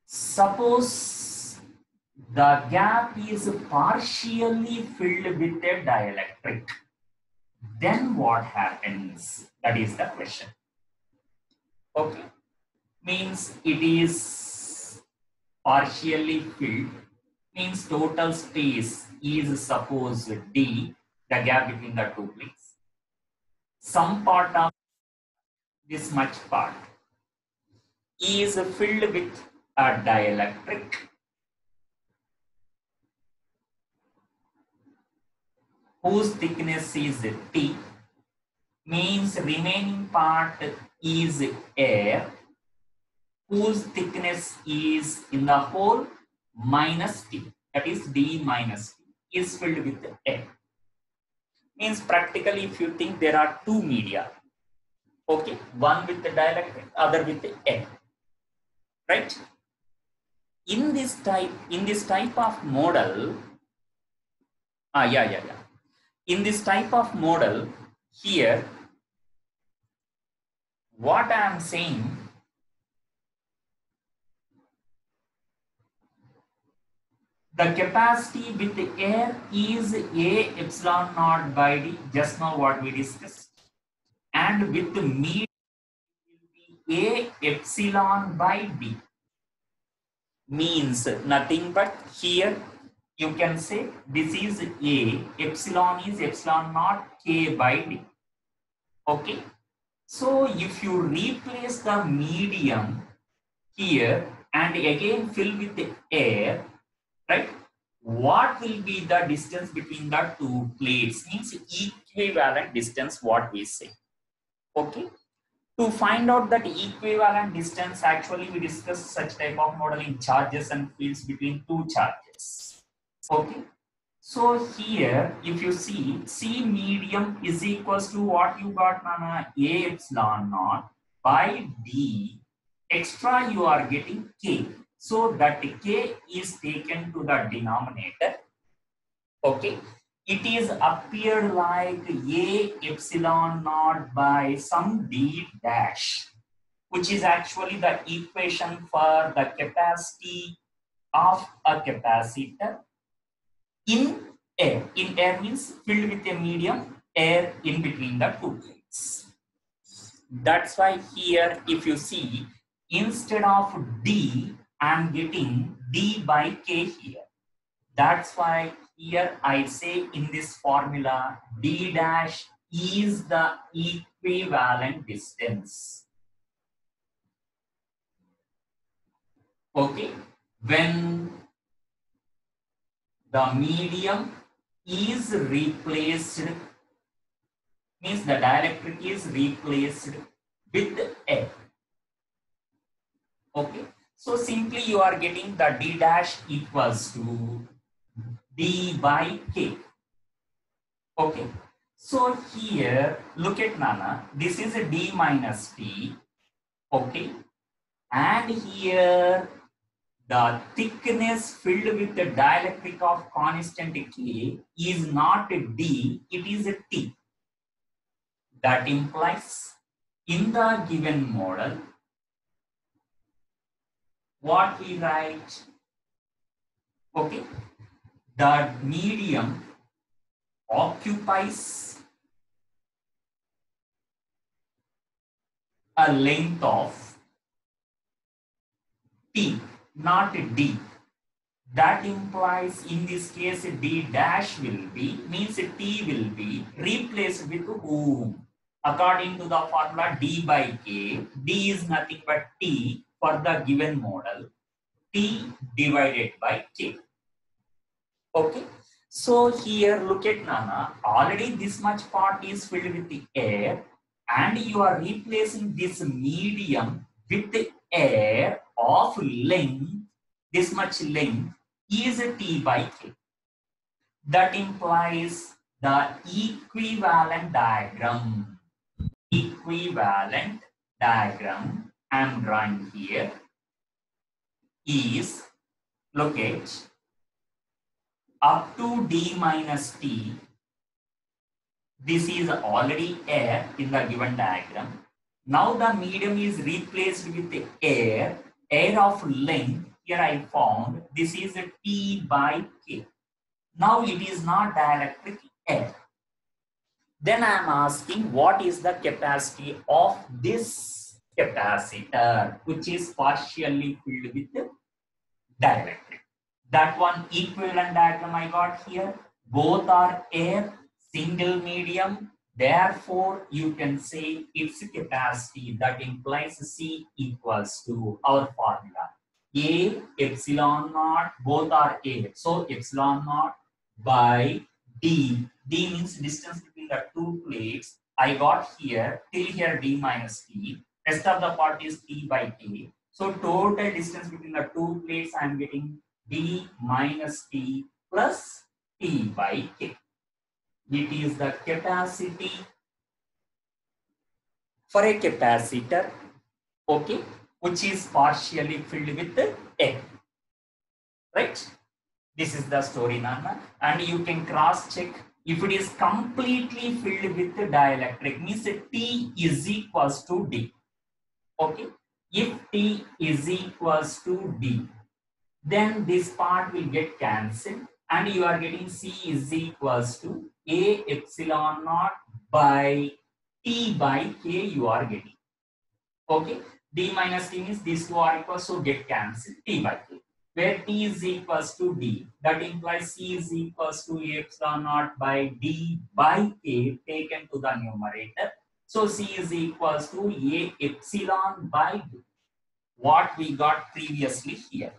Suppose the gap is partially filled with a dielectric, then what happens? That is the question. Okay, means it is partially filled, means total space is suppose D, the gap between the two plates. Some part of this much part is filled with a dielectric whose thickness is T, means remaining part is air whose thickness is in the whole minus T, that is D minus T, is filled with air. Means practically if you think there are two media, okay, one with the dielectric, other with the air, right? In this type of model, in this type of model here, what I am saying, the capacity with the air is A epsilon naught by D, just now what we discussed, and with the medium will be A epsilon by D, means nothing but here you can say this is A, epsilon is epsilon naught K by D. Okay, so if you replace the medium here and again fill with the air, right, what will be the distance between the two plates? Means equivalent distance, what we say. Okay, to find out that equivalent distance, actually we discuss such type of model in charges and fields between two charges. Okay, so here if you see C medium is equals to what you got, Nana? A epsilon naught by D, extra you are getting K, so that K is taken to the denominator. Okay, it is appeared like A epsilon naught by some D dash, which is actually the equation for the capacity of a capacitor in air. In air means filled with a medium, air in between the two plates. That's why here if you see, instead of D, I am getting D by K here. That's why here I say in this formula, D dash is the equivalent distance. Okay, when the medium is replaced, means the dielectric is replaced with air. Okay, so simply you are getting the D dash equals to D by K. Okay, so here look at Nana, this is a D minus T. Okay, and here the thickness filled with the dielectric of constant K is not a D, it is a T. That implies in the given model, what we write, okay, the medium occupies a length of T, not D. That implies in this case D dash will be, means T will be replaced with whom? According to the formula D by K, D is nothing but T for the given model, T divided by K. Okay, so here look at Nana, already this much part is filled with the air and you are replacing this medium with the air of length, this much length is a T by K. That implies the equivalent diagram. Equivalent diagram I am drawing here is, look at, up to D minus T, this is already air in the given diagram. Now the medium is replaced with air of length here I found this is a T by K. Now it is not dielectric air. Then I am asking what is the capacity of this capacitor, which is partially filled with dielectric. That one equivalent diagram I got here. Both are air, single medium. Therefore, you can say its capacity, that implies C equals to our formula. A epsilon naught, both are A. So epsilon naught by D. D means distance between the two plates. I got here till here D minus T. Rest of the part is T by K. So total distance between the two plates I am getting D minus T plus T by K. It is the capacity for a capacitor, okay, which is partially filled with air, right? This is the story, Nana. And you can cross check if it is completely filled with dielectric, means T is equals to D, okay? If T is equals to D, then this part will get cancelled and you are getting C is equals to A epsilon naught by T by K you are getting. Okay, D minus T means these two are equal, so get cancelled T by K. Where T is equals to D, that implies C is equals to A epsilon naught by D by K taken to the numerator. So C is equals to A epsilon by D, what we got previously here.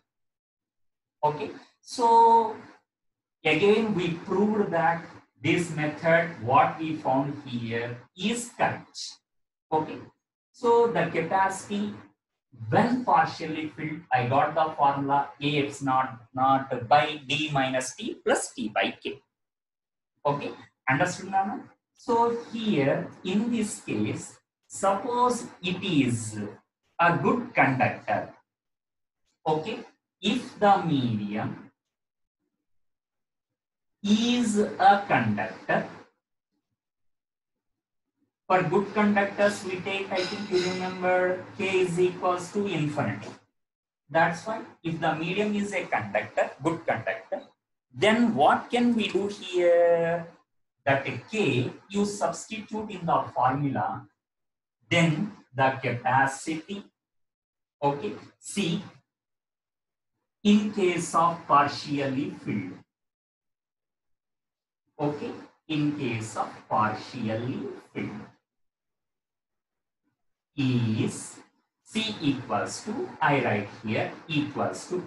Okay, so again we proved that this method, what we found here, is correct. Okay, so the capacity when partially filled, I got the formula A epsilon naught by D minus T plus T by K. Okay, understood, Nana? So here in this case, suppose it is a good conductor. Okay, if the medium is a conductor, for good conductors we take, I think you remember, K is equals to infinity. That's why if the medium is a conductor, good conductor, then what can we do here? That K you substitute in the formula, then the capacity, okay, C in case of partially filled. Okay, in case of partially filled is C equals to, I write here, equals to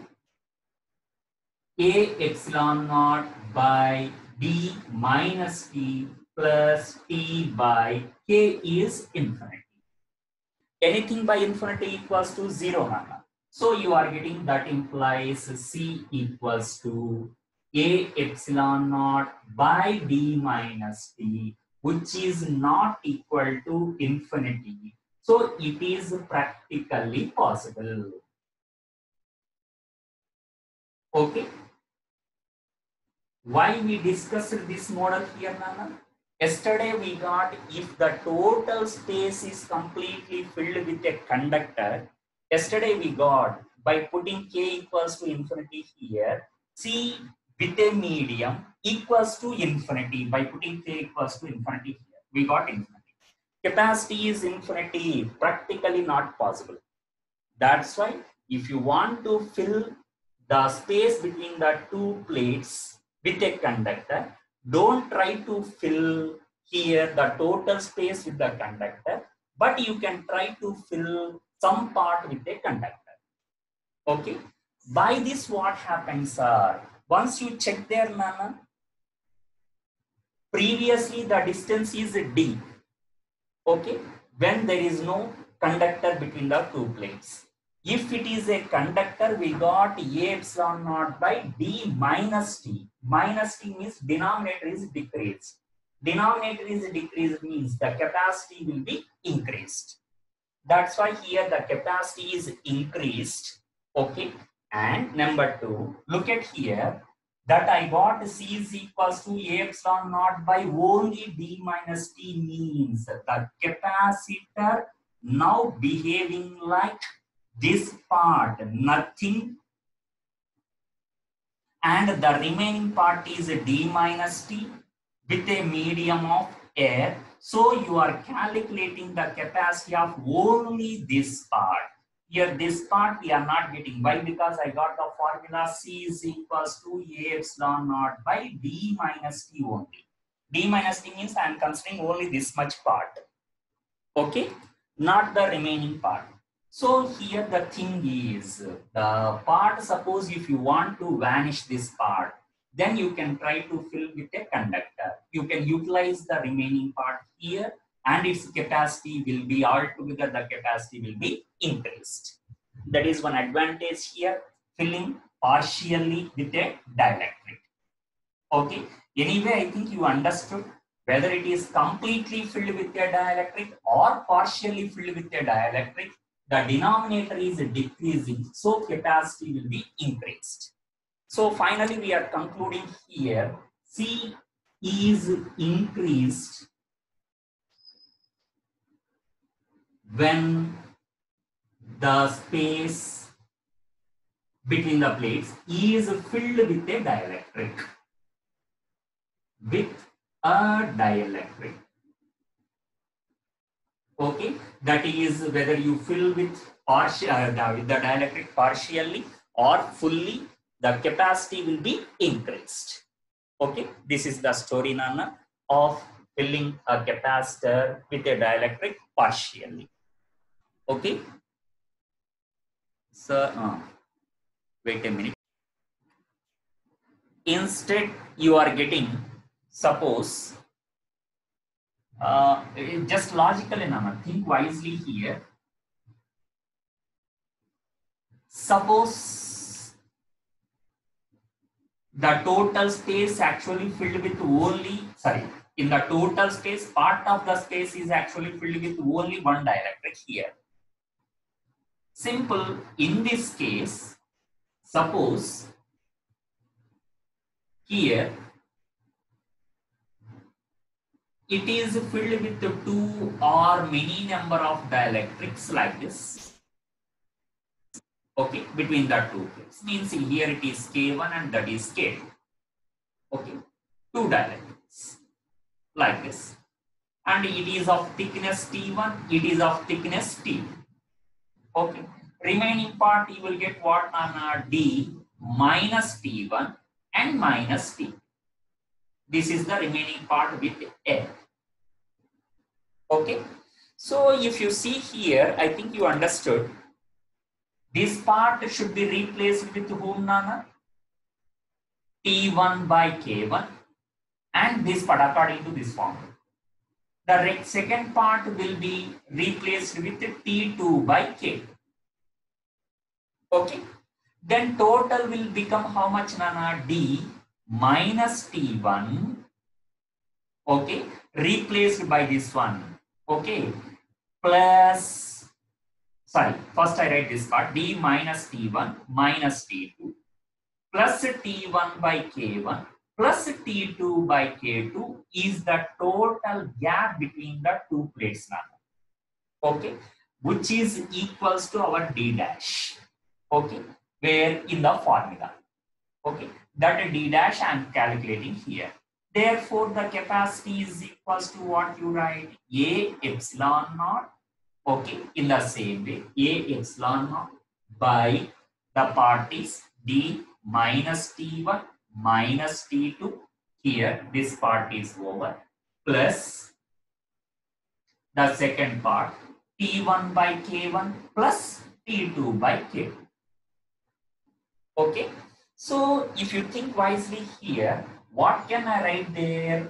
A epsilon naught by D minus T plus T by K is infinity. Anything by infinity equals to 0, Nana. So you are getting, that implies C equals to A epsilon naught by D minus T, which is not equal to infinity. So it is practically possible. Okay. Why we discussed this model here, Nana? Yesterday we got if the total space is completely filled with a conductor. Yesterday we got by putting K equals to infinity here, C with a medium equals to infinity by putting K equals to infinity here. We got infinity. Capacity is infinity, practically not possible. That's why if you want to fill the space between the two plates with a conductor, don't try to fill here the total space with the conductor, but you can try to fill some part with a conductor. Okay. By this, what happens are, once you check there, Nana, previously the distance is D. Okay, when there is no conductor between the two plates. If it is a conductor, we got A epsilon naught by D minus T. Minus T means denominator is decreased. Denominator is decreased means the capacity will be increased. That's why here the capacity is increased. Okay. And number two, look at here that I got C is equals to A epsilon naught by only D minus T means the capacitor now behaving like this part, nothing and the remaining part is d minus t with a medium of air. So you are calculating the capacity of only this part. Here this part we are not getting. Why? Because I got the formula C is equals to A epsilon naught by D minus T only. D minus T means I am considering only this much part. Okay, not the remaining part. So here the thing is, the part, suppose if you want to vanish this part, then you can try to fill with a conductor. You can utilize the remaining part here and its capacity will be altogether, the capacity will be increased. That is one advantage here, filling partially with a dielectric. Okay, anyway, I think you understood whether it is completely filled with a dielectric or partially filled with a dielectric, the denominator is decreasing, so capacity will be increased. So finally, we are concluding here, C is increased when the space between the plates is filled with a dielectric. Okay, that is whether you fill with with the dielectric partially or fully, the capacity will be increased. Okay, this is the story, Nana, of filling a capacitor with a dielectric partially. Okay, so wait a minute. Instead, you are getting, suppose, just logically, Nana, think wisely here. Suppose the total space actually filled with only, in the total space, part of the space is actually filled with only one dielectric here. Simple, in this case, suppose here it is filled with two or many number of dielectrics like this. Okay, between the two plates. Means here it is K1 and that is K2. Okay, two dielectrics like this. And it is of thickness T1, it is of thickness T2. Okay, remaining part you will get what, D minus T1 and minus T. This is the remaining part with air. Okay, so if you see here, I think you understood. This part should be replaced with whom, Nana? T1 by K1, and this part according to this formula. The second part will be replaced with T2 by K2. Okay, then total will become how much, Nana? D minus T1, okay, replaced by this one, okay, plus, first I write this part, D minus T1 minus T2 plus T1 by K1 plus T2 by K2 is the total gap between the two plates, Nana. Okay, which is equals to our D dash. Okay, where in the formula. Okay, that D dash I am calculating here. Therefore, the capacity is equals to what you write? A epsilon naught. Okay, in the same way, A epsilon naught by the part is D minus T1 minus T2. Here, this part is over, plus the second part, T1 by K1 plus T2 by K2. Okay, so if you think wisely here, what can I write there?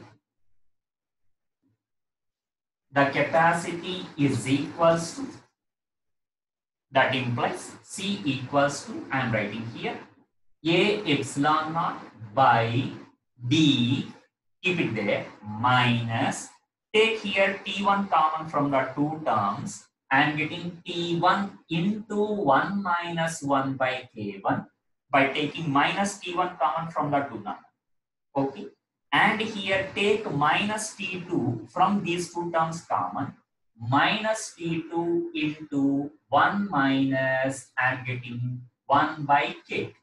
The capacity is equals to, that implies C equals to, I am writing here, A epsilon naught by D, keep it there, minus, take here T1 common from the two terms, I am getting T1 into 1 minus 1 by K1 by taking minus T1 common from the two terms. Okay, and here take minus T2 from these two terms common, minus T2 into 1 minus, I am getting 1 by K.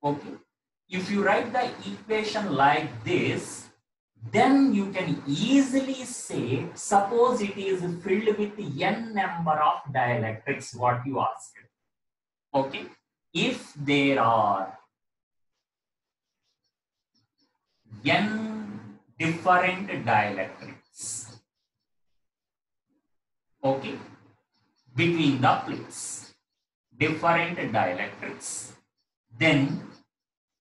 Okay. If you write the equation like this, then you can easily say, suppose it is filled with n number of dielectrics, what you asked. Okay. If there are n different dielectrics, okay, between the plates, different dielectrics, then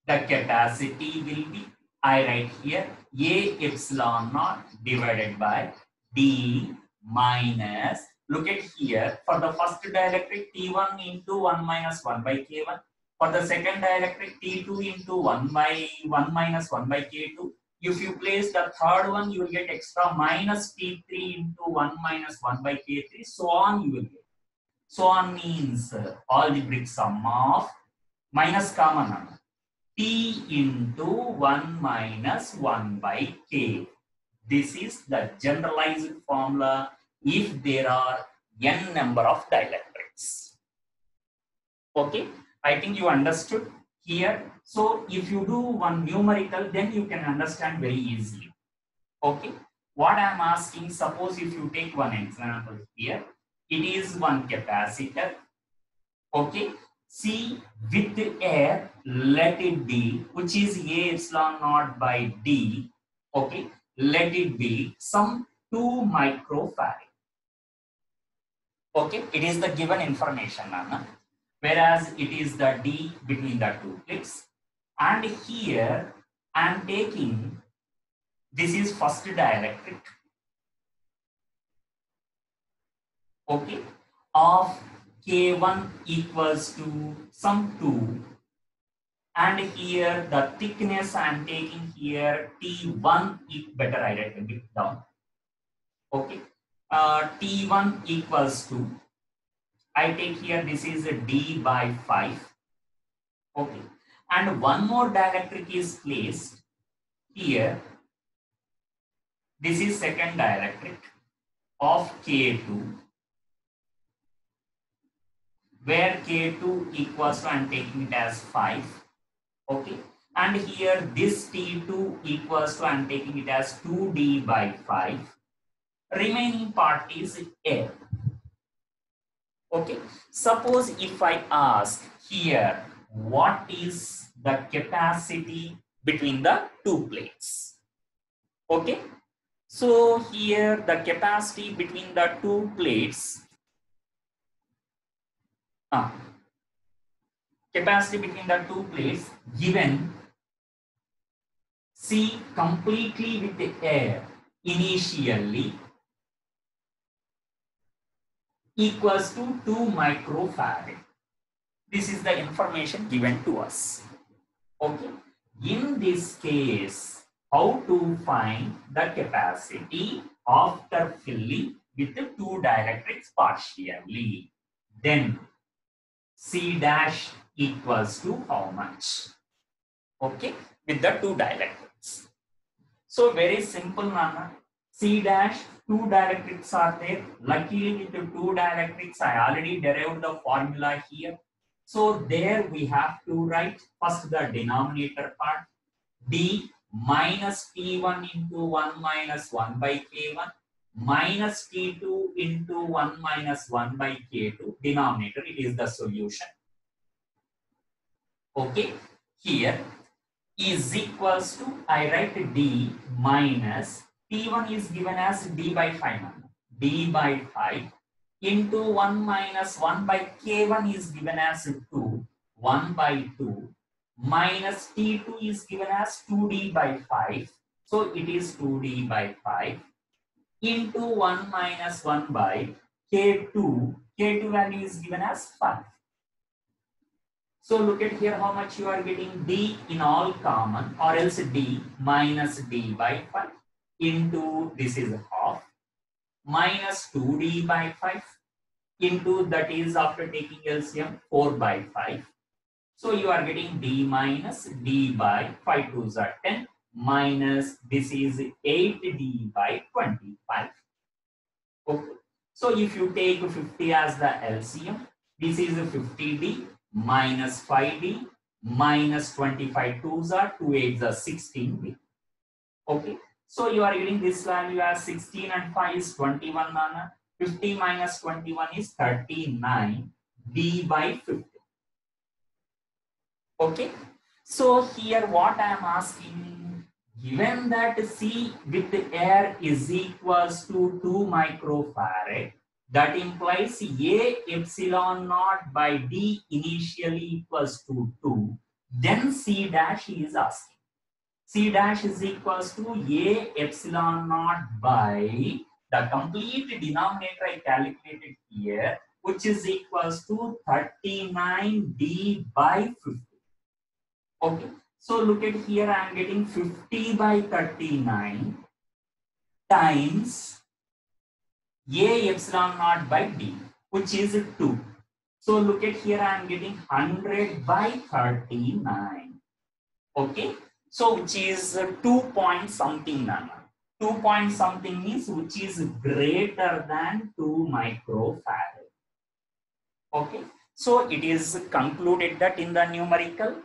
the capacity will be, I write here, A epsilon naught divided by D minus, look at here, for the first dielectric T1 into 1 minus 1 by K1, for the second dielectric T2 into 1 by 1 minus 1 by K2. If you place the third one, you will get extra minus T3 into 1 minus 1 by K3, so on you will get. So on means algebraic sum of minus common T into 1 minus 1 by K. This is the generalized formula if there are n number of dielectrics. Okay, I think you understood here. So if you do one numerical, then you can understand very easily. Okay, what I am asking, suppose if you take one example here, it is one capacitor. Okay, C with air, let it be, which is A epsilon naught by D. Okay, let it be some 2 microfarad. Okay, it is the given information, Nana. Whereas it is the D between the two plates. And here I am taking, this is first dielectric. Okay, of K1 equals to some 2. And here the thickness I am taking here T1, better I write it down. Okay, T1 equals to, I take here this is a D by 5. Okay, and one more dielectric is placed here. This is second dielectric of K2, where K2 equals to, I am taking it as 5. Okay, and here this T2 equals to, I am taking it as 2D by 5. Remaining part is air. Okay, suppose if I ask here, what is the capacity between the two plates? Okay, so here the capacity between the two plates, capacity between the two plates given C completely with the air initially equals to 2 microfarad. This is the information given to us. Okay. In this case, how to find the capacity after filling with the two dielectrics partially? Then C dash equals to how much? Okay, with the two dielectrics. So very simple, Nana. C dash, two dielectrics are there. Luckily with the two dielectrics, I already derived the formula here. So there we have to write first the denominator part, D minus T1 into 1 minus 1 by K1 minus T2 into 1 minus 1 by K2. Denominator, it is the solution. Okay, here is equals to, I write D minus T1 is given as D by 5. D by 5 into 1 minus 1 by K1 is given as 2. 1 by 2 minus T2 is given as 2D by 5. So it is 2D by 5 into 1 minus 1 by K2. K2 value is given as 5. So look at here how much you are getting, D in all common, or else D minus D by 5 into, this is half, minus 2D by 5 into, that is after taking LCM, 4 by 5. So you are getting D minus D by 5 2s are 10 minus, this is 8D by 25. Okay. So if you take 50 as the LCM, this is 50D minus 5D minus 25 twos are 2 8s are 16b. Okay, so you are getting this value as 16 and 5 is 21 nana. 50 minus 21 is 39 d by 50. Okay, so here what I am asking, given that C with air is equals to 2 microfarad, that implies A epsilon naught by D initially equals to 2, then C dash he is asking. C dash is equals to A epsilon naught by the complete denominator I calculated here, which is equals to 39D by 50. Okay, so look at here, I am getting 50 by 39 times A epsilon naught by D, which is 2. So look at here, I am getting 100 by 39. Okay, so which is 2 point something nano. 2 point something means which is greater than 2 microfarad. Okay, so it is concluded that in the numerical,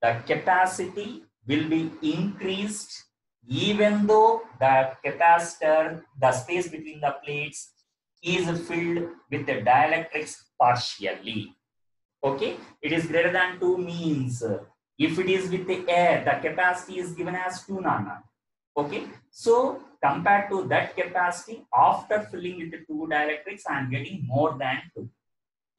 the capacity will be increased even though the capacitor, the space between the plates is filled with the dielectrics partially. Okay, it is greater than 2 means if it is with the air, the capacity is given as 2 nana. Okay, so compared to that capacity, after filling with the 2 dielectrics, I am getting more than 2.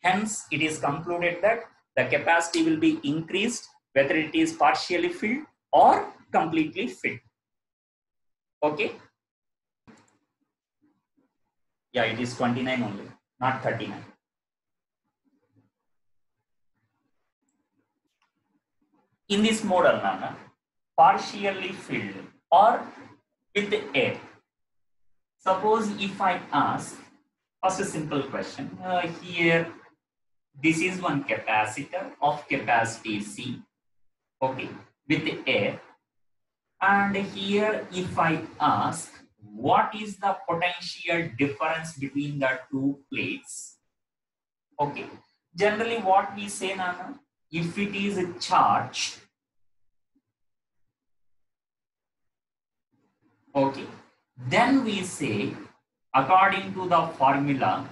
Hence, it is concluded that the capacity will be increased whether it is partially filled or completely filled. Okay. Yeah, it is 29 only, not 39. In this model, Nana, partially filled or with air. Suppose if I ask, first a simple question. Here, this is one capacitor of capacity C, okay, with air. And here, if I ask, what is the potential difference between the two plates? Okay, generally what we say, Nana, if it is charged, okay, then we say, according to the formula,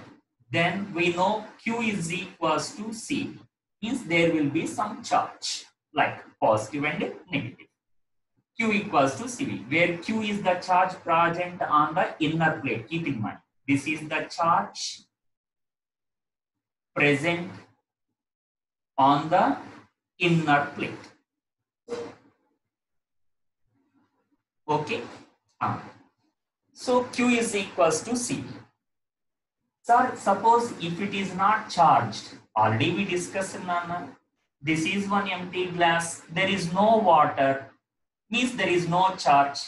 then we know Q is equals to C. Means there will be some charge, like positive and negative. Q equals to CV, where Q is the charge present on the inner plate. Keep in mind, this is the charge present on the inner plate. Okay. So Q is equals to CV. Sir, suppose if it is not charged, already we discussed, Nana, this is one empty glass, there is no water, means there is no charge,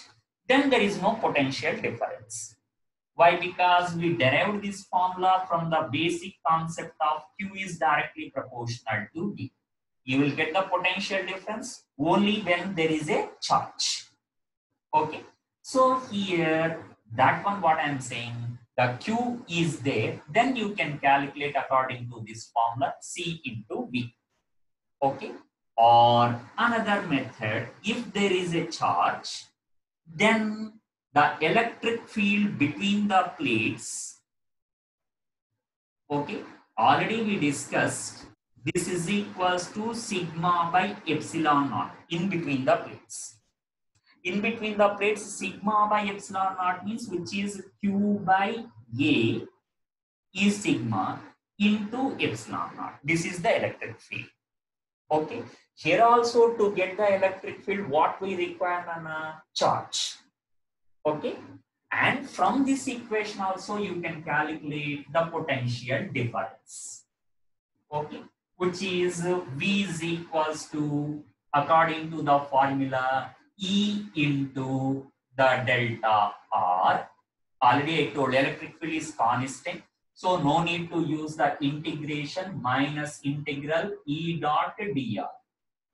then there is no potential difference. Why? Because we derived this formula from the basic concept of Q is directly proportional to D. You will get the potential difference only when there is a charge. Okay. So here, that one what I am saying, the Q is there, then you can calculate according to this formula C into V. Okay. Or another method, if there is a charge, then the electric field between the plates, okay, already we discussed, this is equals to sigma by epsilon naught in between the plates. In between the plates, sigma by epsilon naught means which is Q by A is sigma into epsilon naught. This is the electric field. Okay. Here also, to get the electric field, what we require on a charge. Okay. And from this equation also you can calculate the potential difference. Okay. Which is V is equals to, according to the formula, E into the delta R. Already I told electric field is constant. So no need to use the integration minus integral E dot dr.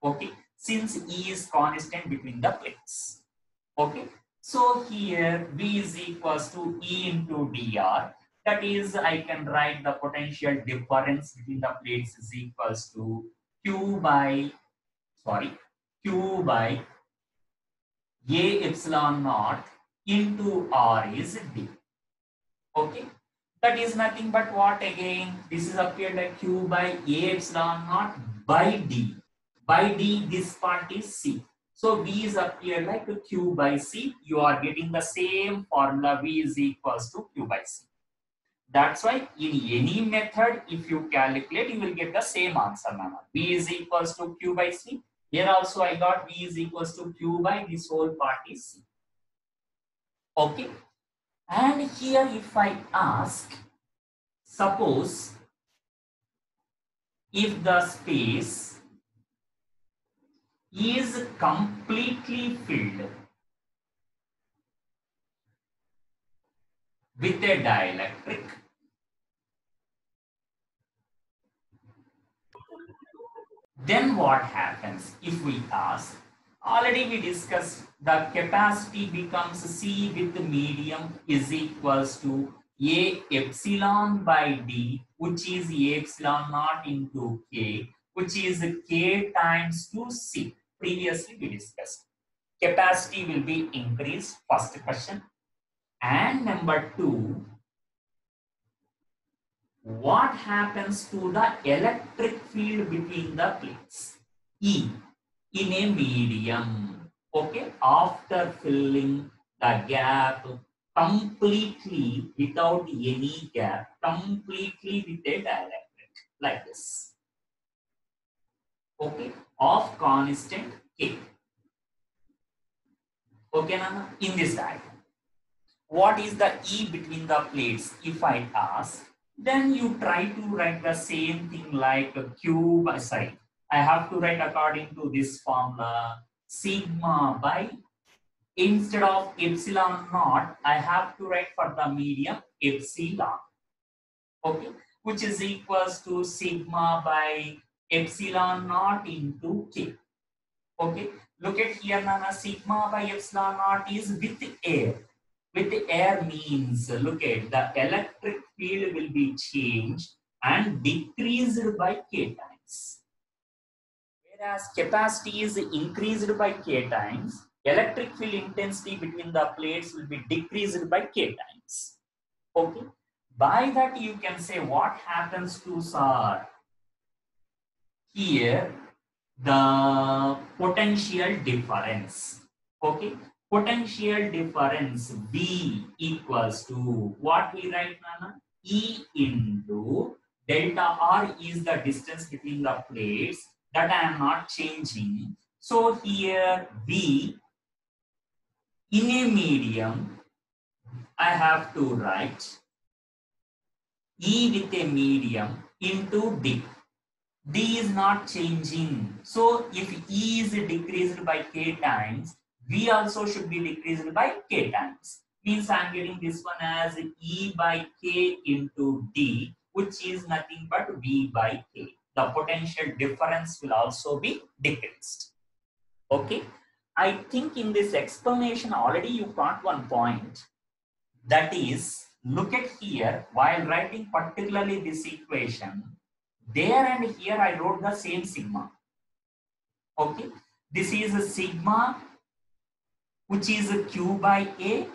Okay. Since E is constant between the plates. Okay. So here V is equals to E into dr. That is, I can write the potential difference between the plates is equals to Q by sorry, Q by A epsilon naught into R is D. Okay, that is nothing but what again? This is appeared like Q by A epsilon naught by D. By D, this part is C. So V is appeared like Q by C. You are getting the same formula. V is equals to Q by C. That's why in any method, if you calculate, you will get the same answer. V is equals to Q by C. Here also I got V is equals to Q by this whole part is C. Okay. And here if I ask, suppose if the space is completely filled with a dielectric, then what happens if we ask? Already we discussed the capacity becomes C with the medium is equals to A epsilon by D, which is A epsilon naught into K, which is K times 2C. Previously we discussed. Capacity will be increased, first question. And number two, what happens to the electric field between the plates? E in a medium, okay, after filling the gap completely without any gap, completely with a dielectric like this, okay, of constant K. Okay, Nana? In this diagram, what is the E between the plates? If I ask, then you try to write the same thing like a Q by, sorry, I have to write according to this formula, sigma by, instead of epsilon naught, I have to write for the medium epsilon, okay, which is equals to sigma by epsilon naught into K. Okay, look at here, Nana, sigma by epsilon naught is with air. With air means, look at the electric field will be changed and decreased by K times. Whereas capacity is increased by K times, electric field intensity between the plates will be decreased by K times. Okay. By that you can say what happens to SAR. Here the potential difference. Okay. Potential difference V equals to what we write, Nana? E into delta R is the distance between the plates that I am not changing. So here V in a medium, I have to write E with a medium into D. D is not changing. So if E is decreased by K times, V also should be decreased by K times. Means I am getting this one as E by K into D, which is nothing but V by K. The potential difference will also be decreased. Okay. I think in this explanation already you got one point. That is, look at here, while writing particularly this equation, there and here I wrote the same sigma. Okay, this is a sigma which is a Q by A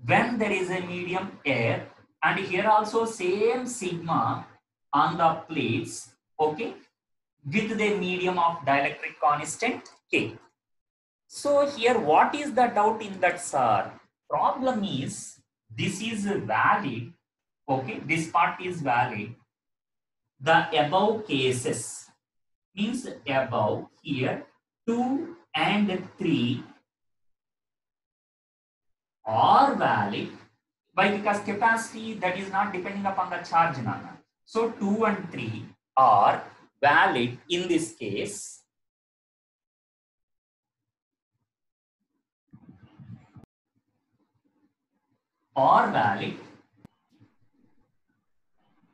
when there is a medium air, and here also same sigma on the plates, okay, with the medium of dielectric constant K. So here what is the doubt in that, sir? Problem is this is valid, okay, this part is valid. The above cases means above here 2 and 3 are valid. Why? Because capacity that is not depending upon the charge, Nana. So 2 and 3 are valid in this case. Are valid,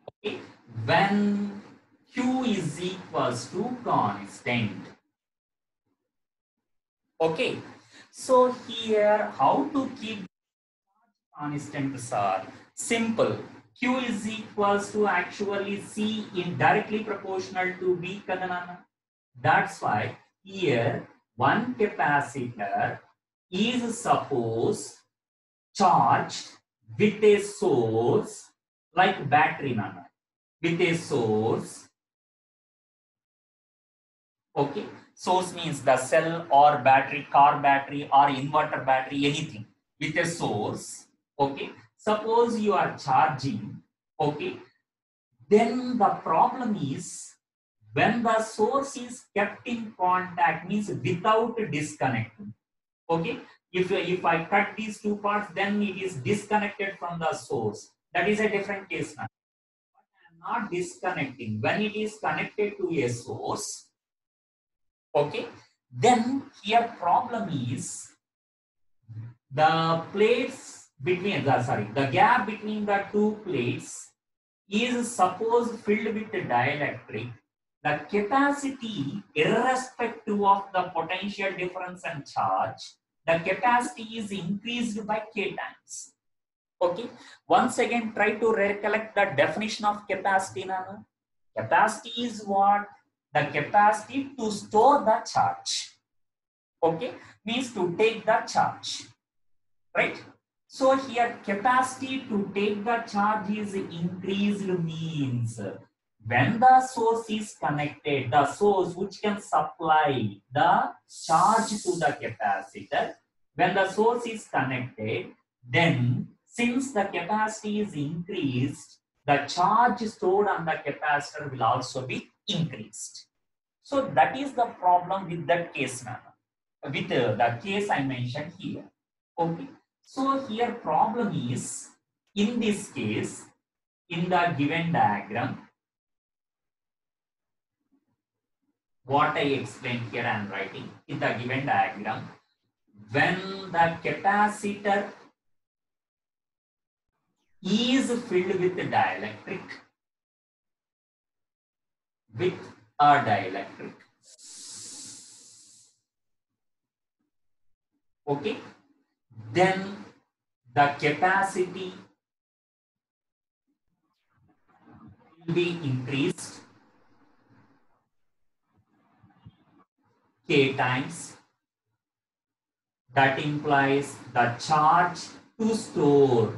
okay, when Q is equals to constant. Okay, so here how to keep constants are simple. Q is equals to actually C in directly proportional to V, Kadanana. That's why here one capacitor is suppose charged with a source like battery nana, with a source. Okay, source means the cell or battery, car battery or inverter battery, anything with a source. Okay, suppose you are charging. Okay, then the problem is when the source is kept in contact, means without disconnecting. Okay, if I cut these two parts, then it is disconnected from the source. That is a different case now. But I am not disconnecting. When it is connected to a source, okay, then here problem is the plates between the gap between the two plates is suppose filled with dielectric. The capacity, irrespective of the potential difference and charge, the capacity is increased by k times. Okay, once again try to recollect the definition of capacity. Nana. Capacity is what? The capacity to store the charge. Okay, means to take the charge, right? So here capacity to take the charge is increased means when the source is connected, the source which can supply the charge to the capacitor, when the source is connected, then since the capacity is increased, the charge stored on the capacitor will also be increased. So that is the problem with that case now, with the case I mentioned here. Okay. So here problem is, in this case, in the given diagram, what I explained here I am writing in the given diagram, when the capacitor is filled with dielectric, okay, then the capacity will be increased k times. That implies the charge to store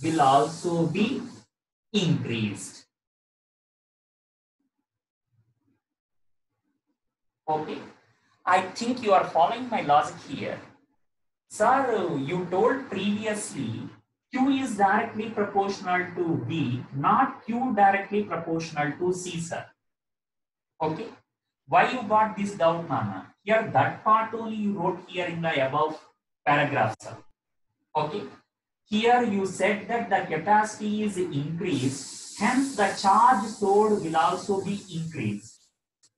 will also be increased. Okay, I think you are following my logic here. Sir, you told previously Q is directly proportional to V, not Q directly proportional to C, sir. Okay, why you got this doubt, Nana? Here, that part only you wrote here in the above paragraph, sir. Okay, here you said that the capacity is increased, hence the charge stored will also be increased.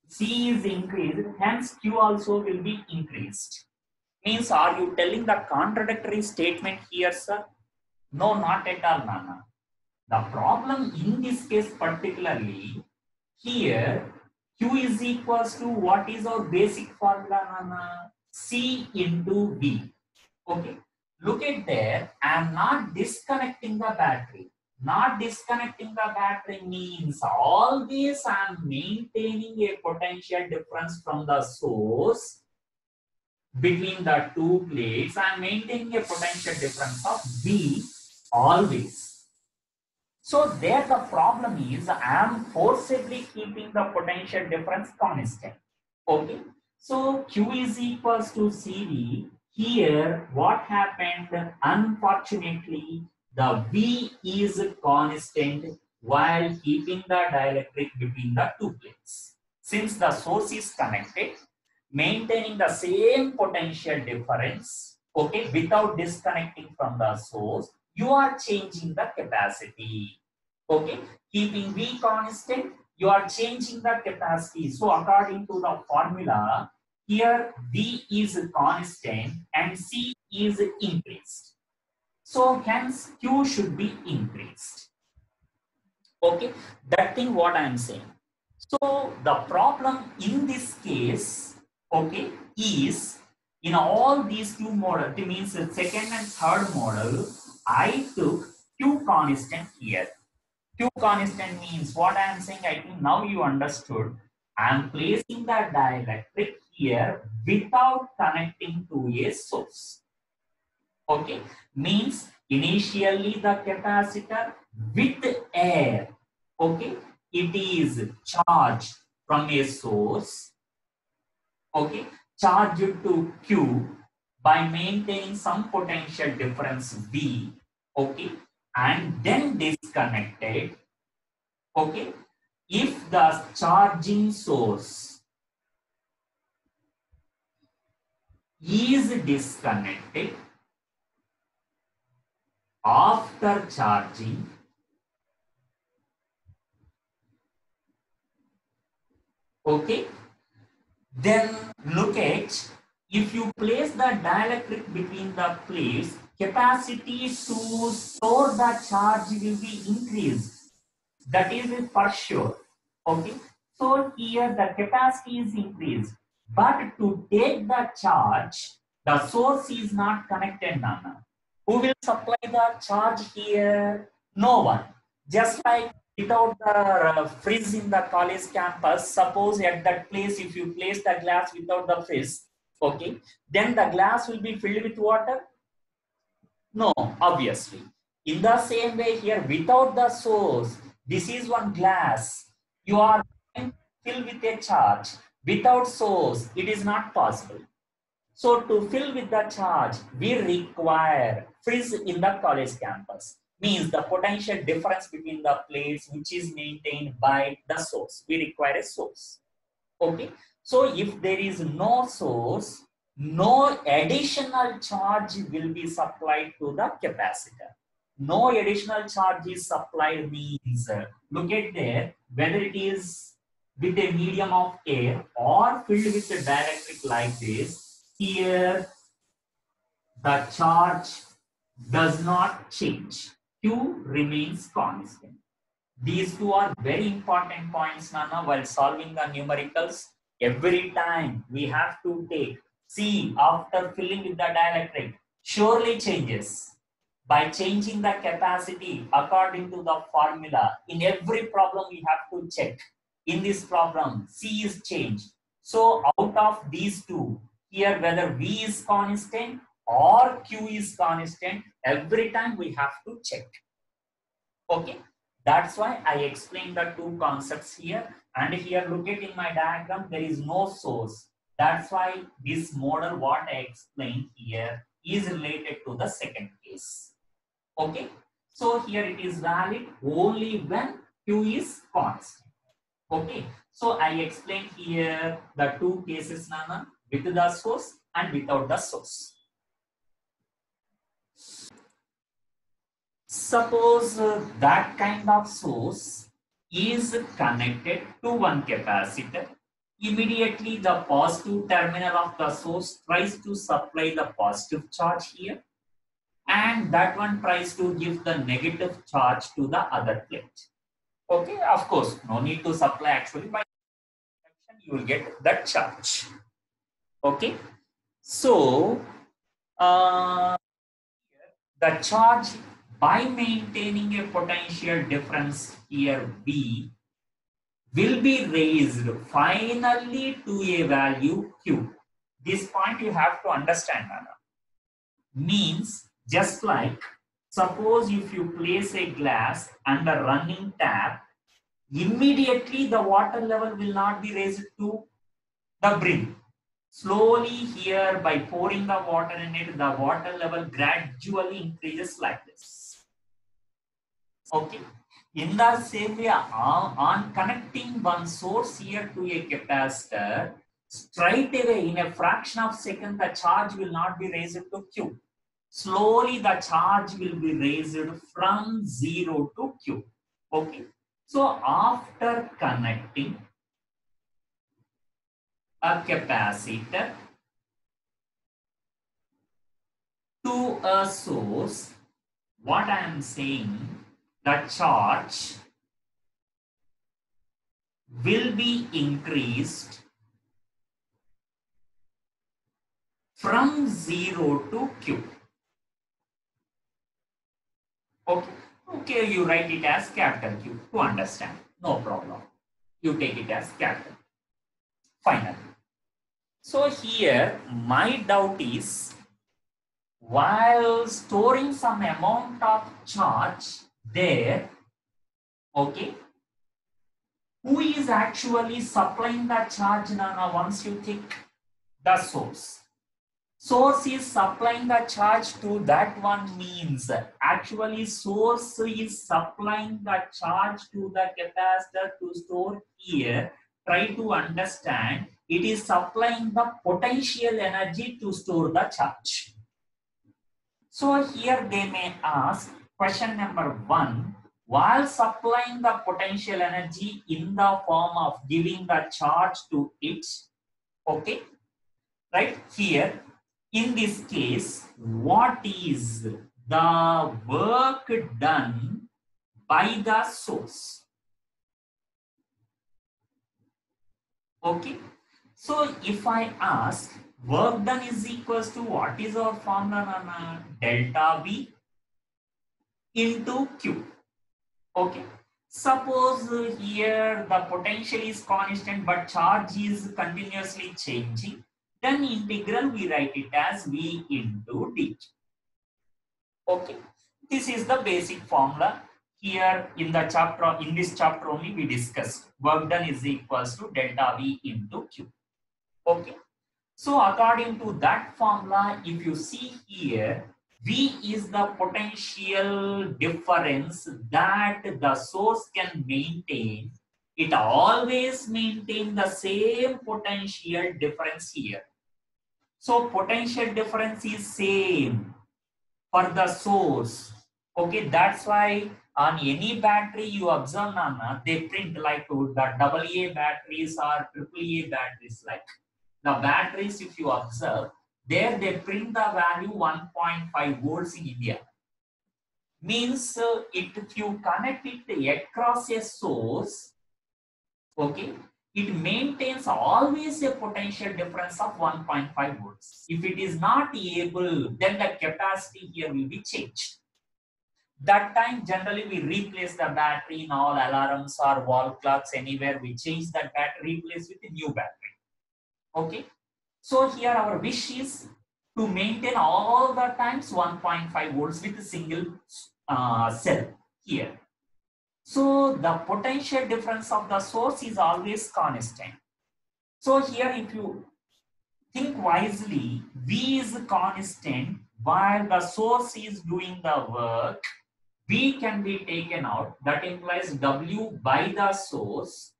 C is increased, hence Q also will be increased. Means, are you telling the contradictory statement here, sir? No, not at all, Nana. The problem in this case particularly, here Q is equals to what is our basic formula, Nana? C into V. Okay. Look at there, I am not disconnecting the battery. Not disconnecting the battery means always I am maintaining a potential difference from the source between the two plates. I am maintaining a potential difference of V always. So there the problem is I am forcibly keeping the potential difference constant. Okay. So Q is equals to CV. Here, what happened? Unfortunately, the V is constant while keeping the dielectric between the two plates. Since the source is connected, maintaining the same potential difference, okay, without disconnecting from the source, you are changing the capacity. Okay, keeping V constant, you are changing the capacity. So according to the formula, here V is constant and C is increased. So hence Q should be increased. Okay, that thing what I am saying. So the problem in this case, okay, is in all these two models, it means the second and third model, I took Q constant here. Q constant means what I am saying, I think now you understood. I am placing the dielectric here without connecting to a source. Okay, means initially the capacitor with air, okay, it is charged from a source, okay, charged to Q by maintaining some potential difference V, okay, and then disconnected, okay, if the charging source is disconnected after charging, okay, then look at, if you place the dielectric between the plates, capacity to store the charge will be increased. That is for sure. Okay. So here the capacity is increased. But to take the charge, the source is not connected, Nana. Who will supply the charge here? No one. Just like without the frizz in the college campus, suppose at that place, if you place the glass without the frizz, okay, then the glass will be filled with water? No, obviously. In the same way here, without the source, this is one glass. You are filled with a charge. Without source, it is not possible. So to fill with the charge, we require frizz in the college campus. Means the potential difference between the plates which is maintained by the source. We require a source. Okay. So if there is no source, no additional charge will be supplied to the capacitor. No additional charge is supplied means, look at there, whether it is with a medium of air or filled with a dielectric like this, here the charge does not change. Q remains constant. These two are very important points, Nana, while solving the numericals. Every time we have to take, see, after filling with the dielectric, surely changes. By changing the capacity according to the formula, in every problem we have to check. In this problem, C is changed. So out of these two, here whether V is constant or Q is constant, every time we have to check. Okay. That's why I explained the two concepts here. And here, look at in my diagram, there is no source. That's why this model, what I explained here, is related to the second case. Okay. So here it is valid only when Q is constant. Okay. So I explained here the two cases, Nana, with the source and without the source. Suppose that kind of source is connected to one capacitor. Immediately the positive terminal of the source tries to supply the positive charge here, and that one tries to give the negative charge to the other plate. Okay, of course, no need to supply actually, by you will get that charge. Okay, so the charge, by maintaining a potential difference here V, will be raised finally to a value Q. This point you have to understand, Nana. Means just like, suppose if you place a glass under running tap, immediately the water level will not be raised to the brim. Slowly here, by pouring the water in it, the water level gradually increases like this. Okay. In the same way, on connecting one source here to a capacitor, straight away in a fraction of a second, the charge will not be raised to Q. Slowly the charge will be raised from 0 to Q. Okay. So after connecting a capacitor to a source, what I am saying, the charge will be increased from 0 to Q. Okay. Okay, you write it as capital Q to understand. No problem. You take it as capital. finally. So here my doubt is, while storing some amount of charge there, okay, who is actually supplying the charge, Nana, once you think? The source. Source is supplying the charge to that one, means actually source is supplying the charge to the capacitor to store here. Try to understand, it is supplying the potential energy to store the charge. So here they may ask question number 1, while supplying the potential energy in the form of giving the charge to it, okay, right here, in this case, what is the work done by the source? Okay, so if I ask, work done is equals to, what is our formula? Delta V into Q. Okay, suppose here the potential is constant but charge is continuously changing, then integral we write it as V into dt. Okay, this is the basic formula. Here in the chapter, in this chapter only we discussed work done is equals to delta V into Q. Okay, so according to that formula, if you see here, V is the potential difference that the source can maintain. It always maintains the same potential difference here. So potential difference is same for the source. Okay, that's why on any battery you observe, Nana, they print like the AA batteries or AAA batteries. Like the batteries, if you observe, there they print the value 1.5 volts in India. Means if you connect it across a source, okay, it maintains always a potential difference of 1.5 volts. If it is not able, then the capacity here will be changed. That time, generally, we replace the battery in all alarms or wall clocks, anywhere we change that battery, replace with a new battery. Okay. So here our wish is to maintain all the times 1.5 volts with a single cell here. So the potential difference of the source is always constant. So here if you think wisely, V is constant while the source is doing the work. V can be taken out, that implies W by the source,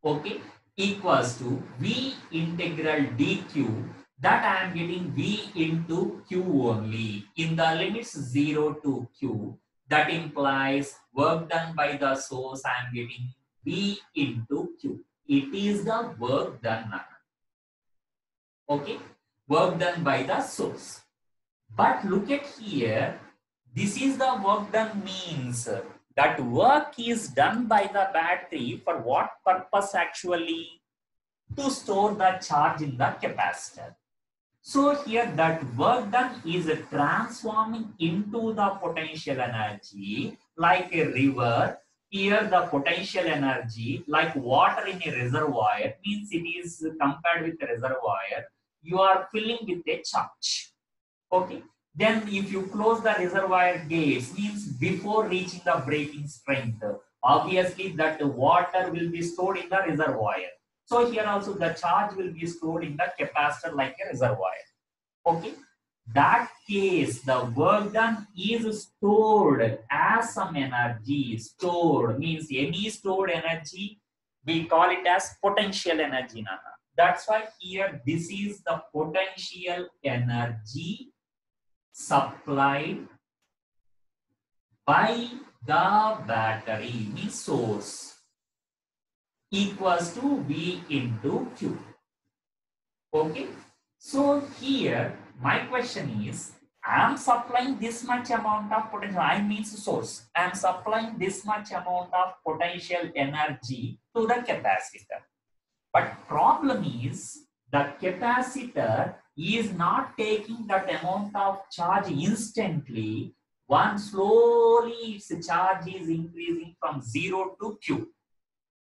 okay, equals to V integral dq, that I am getting V into Q only in the limits 0 to Q. That implies work done by the source, I am getting V into Q. It is the work done, okay, work done by the source. But look at here, this is the work done, means that work is done by the battery for what purpose actually? To store the charge in the capacitor. So here that work done is transforming into the potential energy like a river. Here the potential energy like water in a reservoir, means it is compared with a reservoir. You are filling with a charge. Okay. Then if you close the reservoir gates, means before reaching the breaking strength, obviously that water will be stored in the reservoir. So here also the charge will be stored in the capacitor like a reservoir. Okay. That case, the work done is stored as some energy. Stored means any stored energy, we call it as potential energy, Nana. That's why here this is the potential energy supplied by the battery, means source, equals to V into Q. Okay. So here my question is, I am supplying this much amount of potential, I means source. I am supplying this much amount of potential energy to the capacitor. But problem is, the capacitor is not taking that amount of charge instantly. One slowly its charge is increasing from 0 to Q.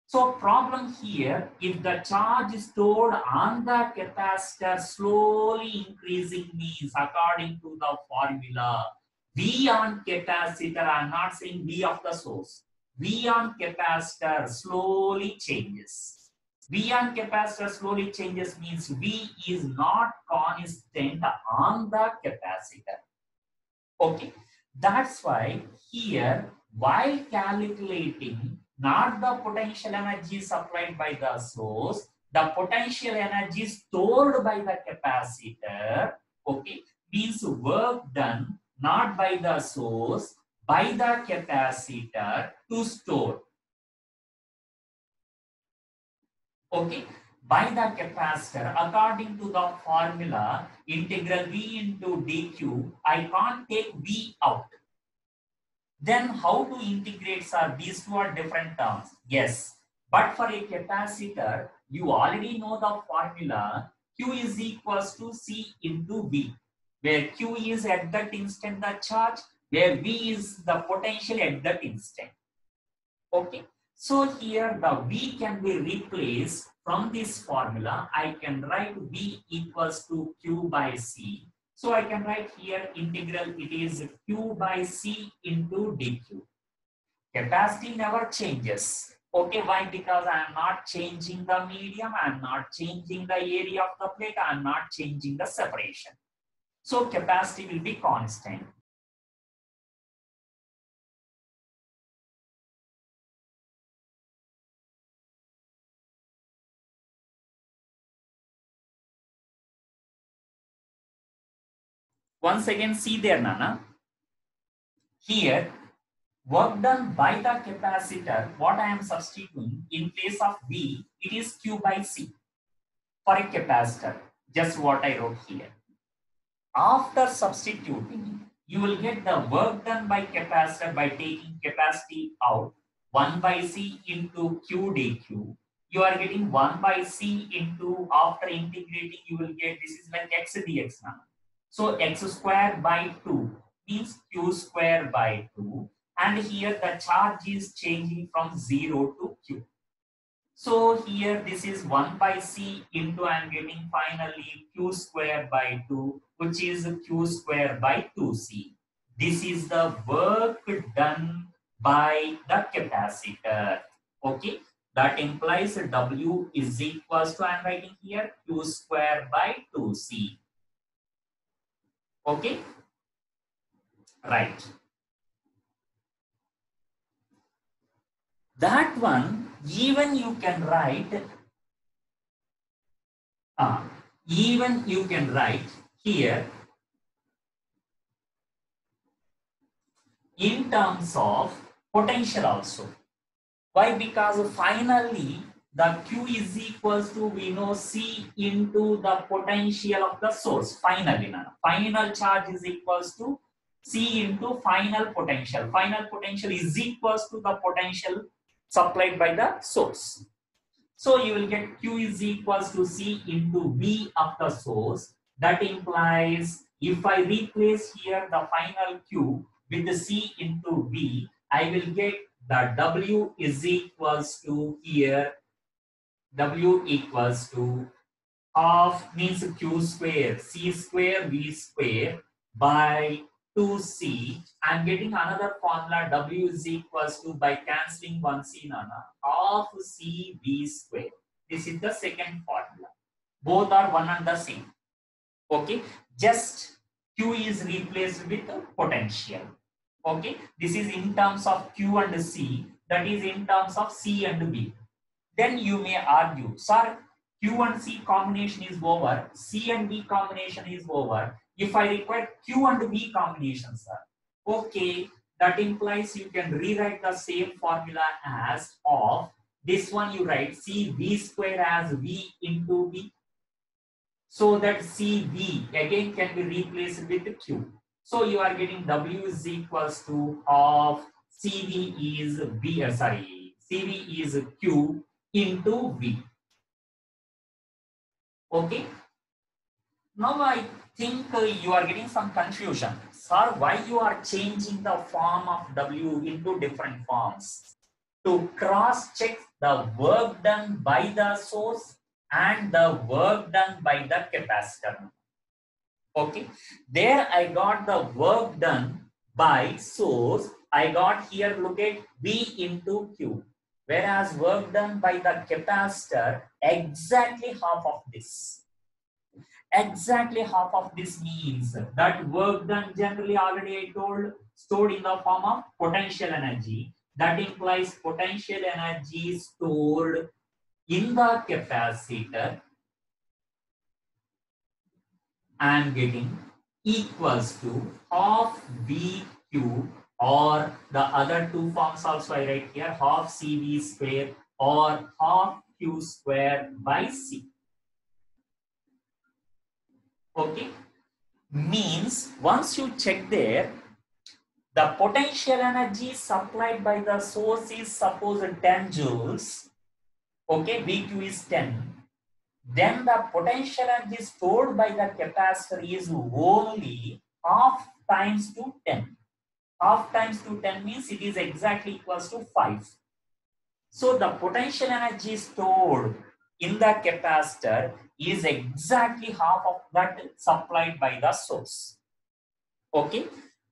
So problem here, if the charge stored on the capacitor slowly increasing means according to the formula, V on capacitor, I am not saying V of the source, V on capacitor slowly changes. V on capacitor slowly changes means V is not constant on the capacitor. Okay, that's why here while calculating not the potential energy supplied by the source, the potential energy stored by the capacitor, okay, means work done not by the source, by the capacitor to store. Okay, by the capacitor according to the formula integral V into dq, I can't take V out. Then how to integrate, sir? These two are different terms. Yes, but for a capacitor, you already know the formula. Q is equals to C into V, where Q is at that instant the charge, where V is the potential at that instant. Okay, so here the V can be replaced from this formula. I can write V equals to Q by C. So I can write here integral, it is Q by C into dq. Capacity never changes. Okay, why? Because I am not changing the medium, I am not changing the area of the plate, I am not changing the separation. So capacity will be constant. Once again, see there, Nana. Here, work done by the capacitor, what I am substituting in place of V, it is Q by C for a capacitor. Just what I wrote here. After substituting, you will get the work done by capacitor by taking capacity out, 1 by C into Q dq. You are getting 1 by C into, after integrating, you will get, this is like x dx now. So x square by 2 means Q square by 2. And here the charge is changing from 0 to Q. So here this is 1 by C into, I am getting finally Q square by 2, which is Q square by 2C. This is the work done by the capacitor. Okay, that implies W is equals to, I am writing here Q square by 2C. Okay, right. That one, even you can write, even you can write here in terms of potential also. Why? Because finally the Q is equals to, we know, C into the potential of the source. Finally, final charge is equals to C into final potential. Final potential is equals to the potential supplied by the source. So you will get Q is equals to C into V of the source. That implies if I replace here the final Q with the C into V, I will get the W is equals to here, W equals to half means Q square, C square, V square by 2C. I'm getting another formula, W is equals to, by cancelling one C, half C V square. This is the second formula. Both are one and the same. Okay, just Q is replaced with potential. Okay, this is in terms of Q and C, that is in terms of C and V. Then you may argue, sir, Q and C combination is over, C and V combination is over. If I require Q and V combination, sir, okay, that implies you can rewrite the same formula as of this one. You write C V square as V into V, so that C V again can be replaced with Q. So you are getting W is equals to half CV is V, CV is Q into V. Okay. Now I think you are getting some confusion. Sir, why you are changing the form of W into different forms? to cross check the work done by the source and the work done by the capacitor. Okay, there I got the work done by source. I got here, look at V into Q. Whereas work done by the capacitor, exactly half of this. Exactly half of this means that work done generally already I told stored in the form of potential energy. That implies potential energy stored in the capacitor. I am getting equals to half VQ, or the other two forms also I write here, half CV square or half Q square by C. Okay, means once you check there, the potential energy supplied by the source is suppose 10 joules. Okay, VQ is 10. Then the potential energy stored by the capacitor is only half times to 10. Half times to 10 means it is exactly equals to 5. So the potential energy stored in the capacitor is exactly half of that supplied by the source. Okay.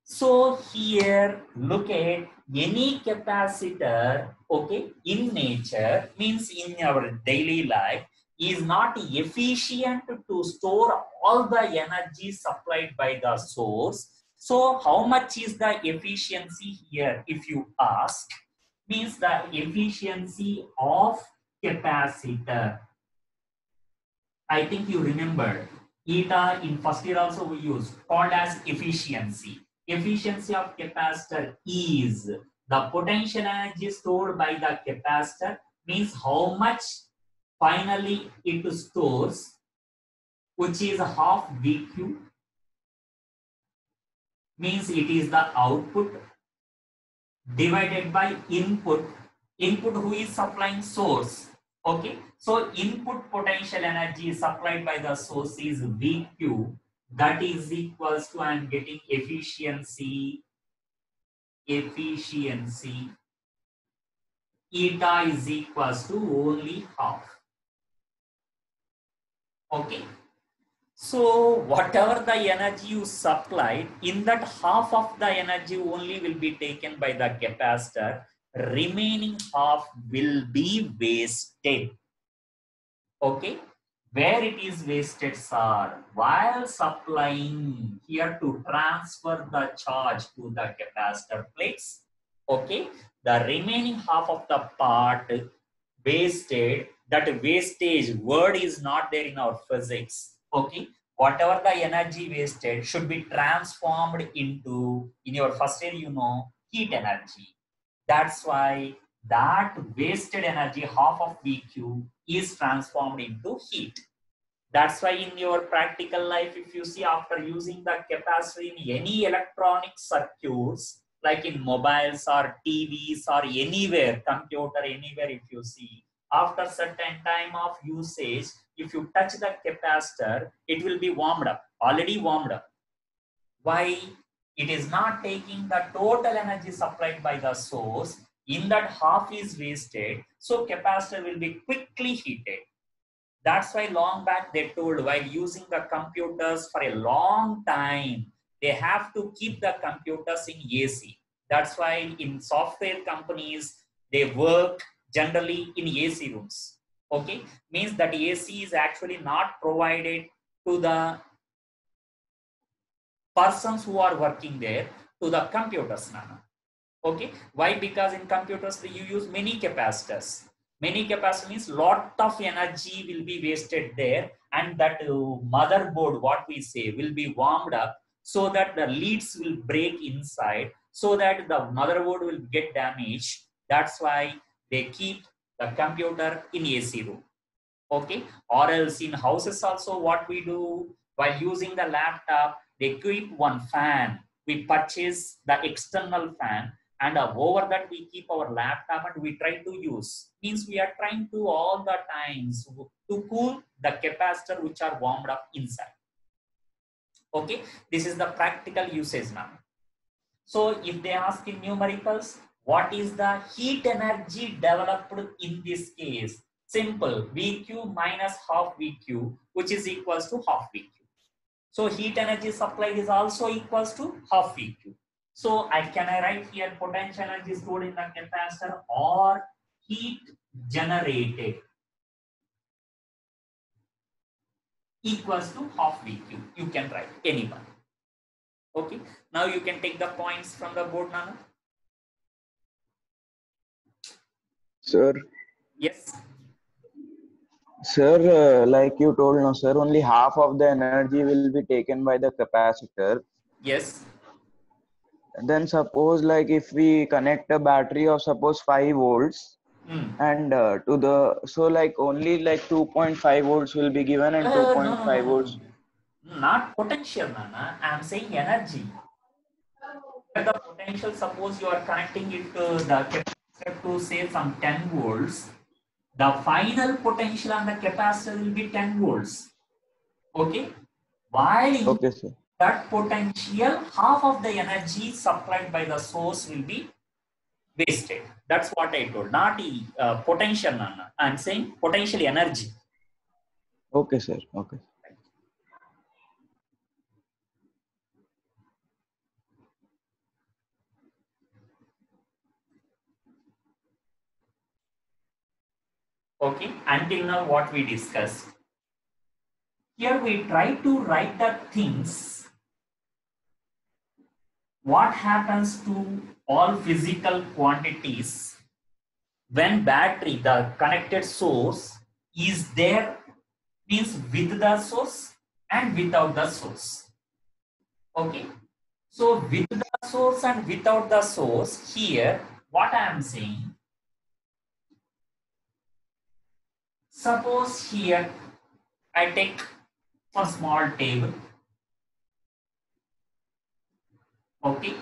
So here look at any capacitor, okay, in nature, means in our daily life, is not efficient to store all the energy supplied by the source. So how much is the efficiency here, if you ask, means the efficiency of capacitor. I think you remember eta in first year also we use, called as efficiency. Efficiency of capacitor is the potential energy stored by the capacitor, means how much finally it stores, which is half VQ, means it is the output, divided by input. Input who is supplying? Source. Okay, so input potential energy supplied by the source is VQ. That is equals to, I am getting efficiency eta is equals to only half. Okay, so whatever the energy you supplied, in that half of the energy only will be taken by the capacitor. Remaining half will be wasted. Okay, where it is wasted, sir? While supplying here to transfer the charge to the capacitor plates. Okay, the remaining half of the part wasted, that wastage word is not there in our physics. Okay, whatever the energy wasted should be transformed into, in your first year you know, heat energy. That's why that wasted energy, half of VQ, is transformed into heat. That's why in your practical life, if you see after using the capacitor in any electronic circuits, like in mobiles or TVs or anywhere, computer, anywhere, if you see, after certain time of usage, if you touch the capacitor, it will be warmed up, already warmed up. Why? It is not taking the total energy supplied by the source. In that half is wasted, so capacitor will be quickly heated. That's why long back they told, while using the computers for a long time, they have to keep the computers in AC. That's why in software companies, they work generally in AC rooms. Okay, means that AC is actually not provided to the persons who are working there, to the computers now. Okay, why? Because in computers you use many capacitors. Many capacitors means lot of energy will be wasted there, and that motherboard, what we say, will be warmed up so that the leads will break inside, so that the motherboard will get damaged. That's why they keep the computer in AC room. Okay, or else in houses also what we do, while using the laptop, they keep one fan. We purchase the external fan, and over that we keep our laptop and we try to use. Means we are trying to all the times to cool the capacitor which are warmed up inside. Okay, this is the practical usage now. So if they ask in numericals, What is the heat energy developed in this case? Simple, VQ minus half VQ, which is equals to half VQ. So heat energy supplied is also equals to half VQ. So can I write here potential energy stored in the capacitor or heat generated equals to half VQ. You can write anyone. Okay. Now you can take the points from the board, Nana. Sir. Yes. Sir, like you told, no, sir, only half of the energy will be taken by the capacitor. Yes. Then suppose like if we connect a battery of suppose 5 volts and to the, so like only like 2.5 volts will be given and 2.5 volts. Not potential, Nana. I am saying energy. The potential, suppose you are connecting it to the capacitor to say some 10 volts. The final potential on the capacitor will be 10 volts. Okay. While okay, sir. That potential, half of the energy supplied by the source will be wasted. That's what I told. Not potential, Nana. I'm saying potential energy. Okay, sir. Okay. Okay. Until now, what we discussed. Here we try to write the things. What happens to all physical quantities when battery, the connected source, is there, means with the source and without the source. Okay. So with the source and without the source, here what I am saying, suppose here I take a small table. Okay.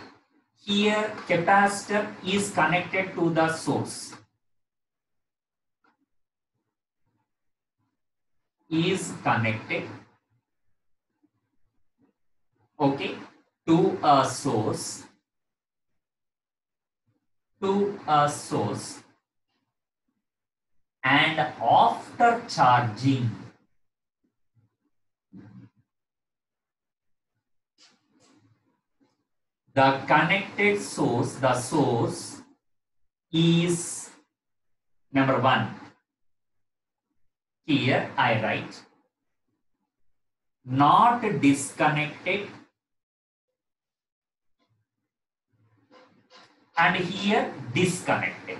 Here capacitor is connected to the source. Is connected, okay, to a source. And after charging, the connected source, the source is number 1. Here I write not disconnected, and here disconnected.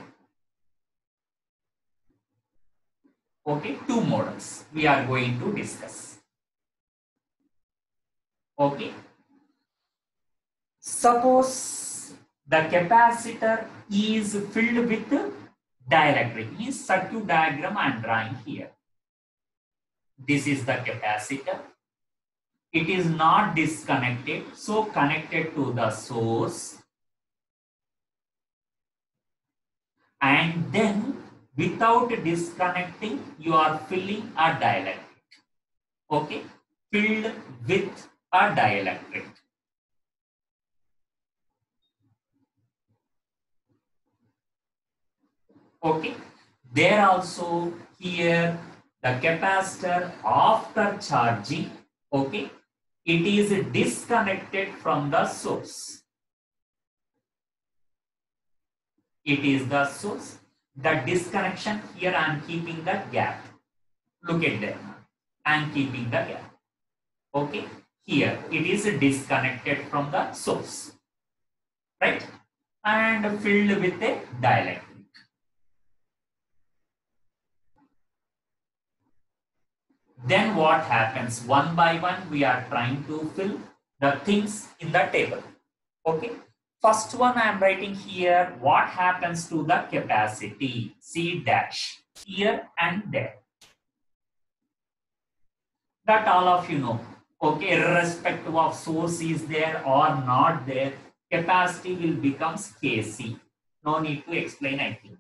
Okay, 2 models we are going to discuss. Okay. Suppose the capacitor is filled with dielectric, means circuit diagram I am drawing here. This is the capacitor. It is not disconnected, so connected to the source. And then without disconnecting, you are filling a dielectric. Okay, filled with a dielectric. Okay, there also here the capacitor after charging, okay, it is disconnected from the source. It is the source. The disconnection, here I am keeping the gap. Look at that. I am keeping the gap. Okay, here it is disconnected from the source, right? And filled with a dielectric. Then what happens? One by one, we are trying to fill the things in the table. Okay. First one I am writing here, what happens to the capacity? C dash here and there. That all of you know. Okay, irrespective of source is there or not there, capacity will become Kc. No need to explain, I think.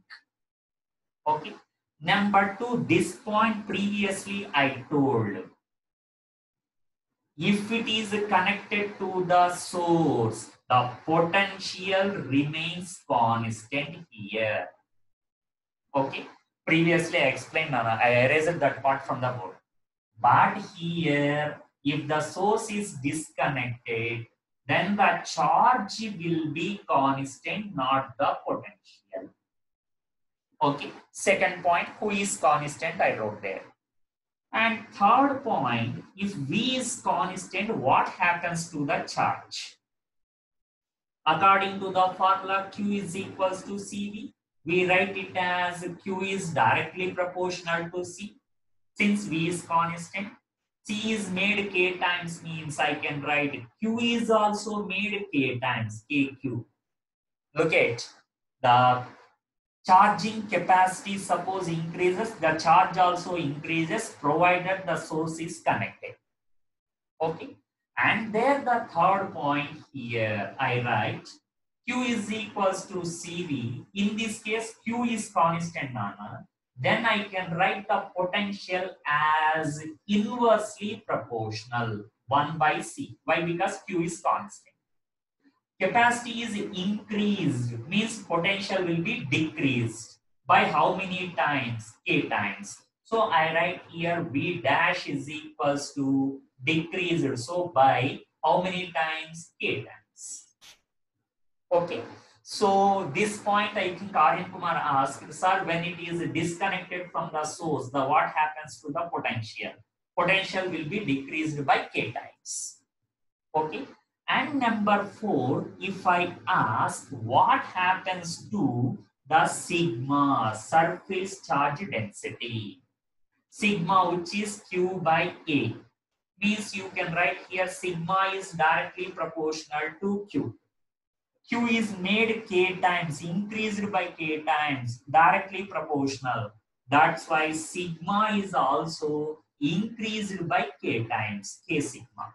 Okay. Number 2, this point previously I told. If it is connected to the source, the potential remains constant here. Okay. Previously I explained, Nana. I erased that part from the board. But here, if the source is disconnected, then the charge will be constant, not the potential. Okay. Second point, who is constant? I wrote there. And third point, if V is constant, what happens to the charge? According to the formula, Q is equals to CV. We write it as Q is directly proportional to C. Since V is constant, C is made K times, means I can write Q is also made K times KQ. Look at the charging capacity, suppose increases, the charge also increases provided the source is connected. Okay. And there the third point here, I write Q is equals to CV. In this case, Q is constant, Nana. Then I can write the potential as inversely proportional 1 by C. Why? Because Q is constant. Capacity is increased, means potential will be decreased. By how many times? K times. So I write here V dash is equals to decreased. So by how many times? K times. Okay. So this point I think Aryan Kumar asked, sir, when it is disconnected from the source, the what happens to the potential? Potential will be decreased by K times. Okay. And number 4, if I ask what happens to the sigma, surface charge density, sigma, which is Q by A, means you can write here sigma is directly proportional to Q. Q is made K times, increased by K times, directly proportional. That's why sigma is also increased by K times, K sigma.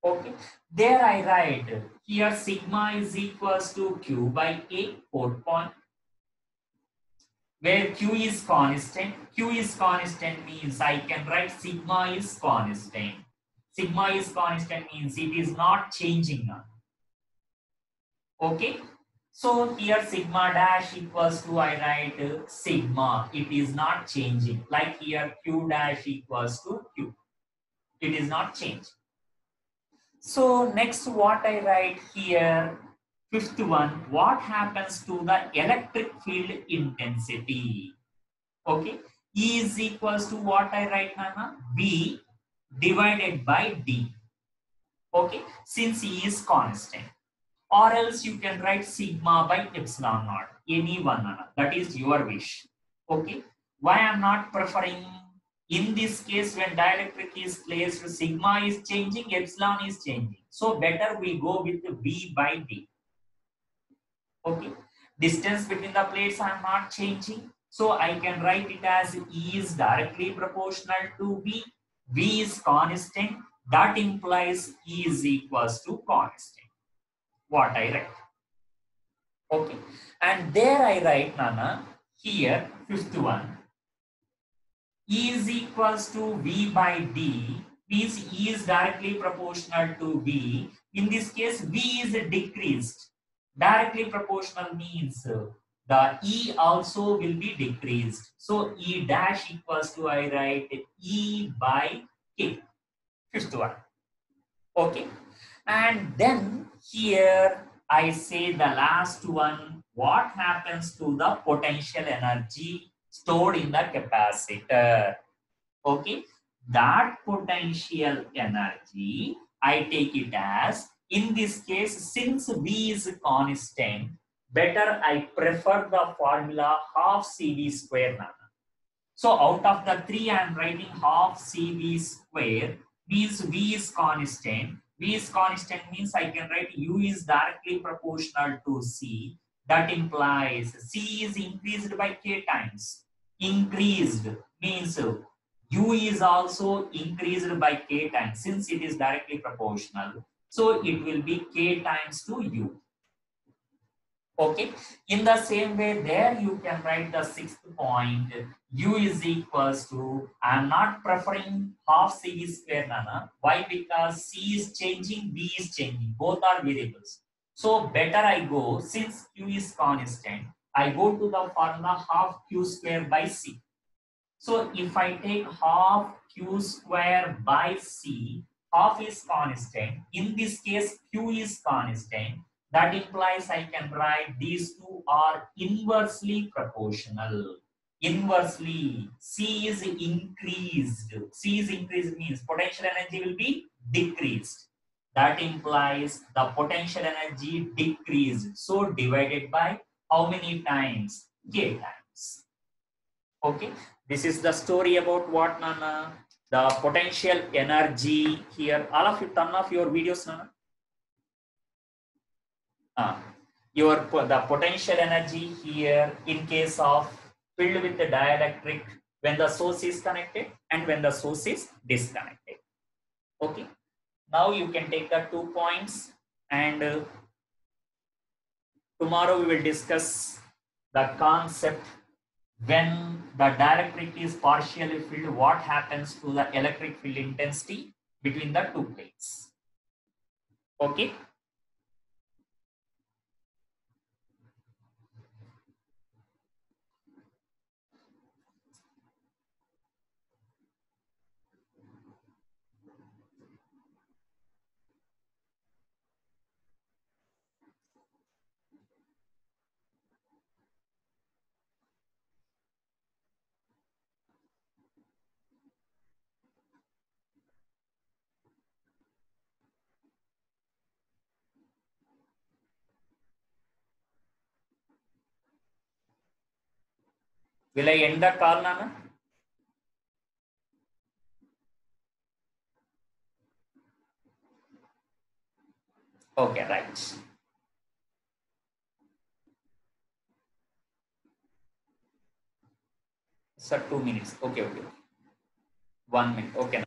Okay, there I write here sigma is equals to Q by A, 4 point, where Q is constant. Q is constant means I can write sigma is constant. Sigma is constant means it is not changing now. Okay, so here sigma dash equals to, I write sigma, it is not changing. Like here Q dash equals to Q, it is not changing. So next what I write here, fifth one, what happens to the electric field intensity? Okay, E is equals to what I write, Nana? V divided by D. Okay, since E is constant. Or else you can write sigma by epsilon naught, any one, Nana. That is your wish. Okay, why I'm not preferring? In this case, when dielectric is placed, sigma is changing, epsilon is changing. So better we go with V by D. Okay. Distance between the plates are not changing. So I can write it as E is directly proportional to V. V is constant. That implies E is equals to constant. What I write. Okay. And there I write, Nana, here, fifth one. E is equals to V by D, means E is directly proportional to V. In this case, V is decreased. Directly proportional means the E also will be decreased. So E dash equals to, I write E by K. Fifth one. Okay. And then here I say the last one, what happens to the potential energy stored in the capacitor? Okay, that potential energy, I take it as, in this case, since V is constant, better I prefer the formula half CV square, Nana. So out of the 3, I am writing half CV square, means V is constant. V is constant means I can write U is directly proportional to C. That implies C is increased by K times. Increased means U is also increased by K times since it is directly proportional. So it will be K times to U. Okay. In the same way, there you can write the sixth point. U is equals to, I am not preferring half C square, Nana. Why? Because C is changing, B is changing. Both are variables. So better I go, since Q is constant, I go to the formula half Q square by C. So if I take half Q square by C, half is constant. In this case, Q is constant. That implies I can write these two are inversely proportional. Inversely, C is increased. C is increased means potential energy will be decreased. That implies the potential energy decreased. So divided by how many times? K times. Okay, this is the story about what, Nana? The potential energy here. All of you turn off your videos, Nana. The potential energy here in case of filled with the dielectric when the source is connected and when the source is disconnected. Okay, now you can take the 2 points, and tomorrow we will discuss the concept when the dielectric is partially filled, what happens to the electric field intensity between the two plates. Okay. Will I end the call, Nana? Okay, right. Sir, 2 minutes. Okay. 1 minute. Okay.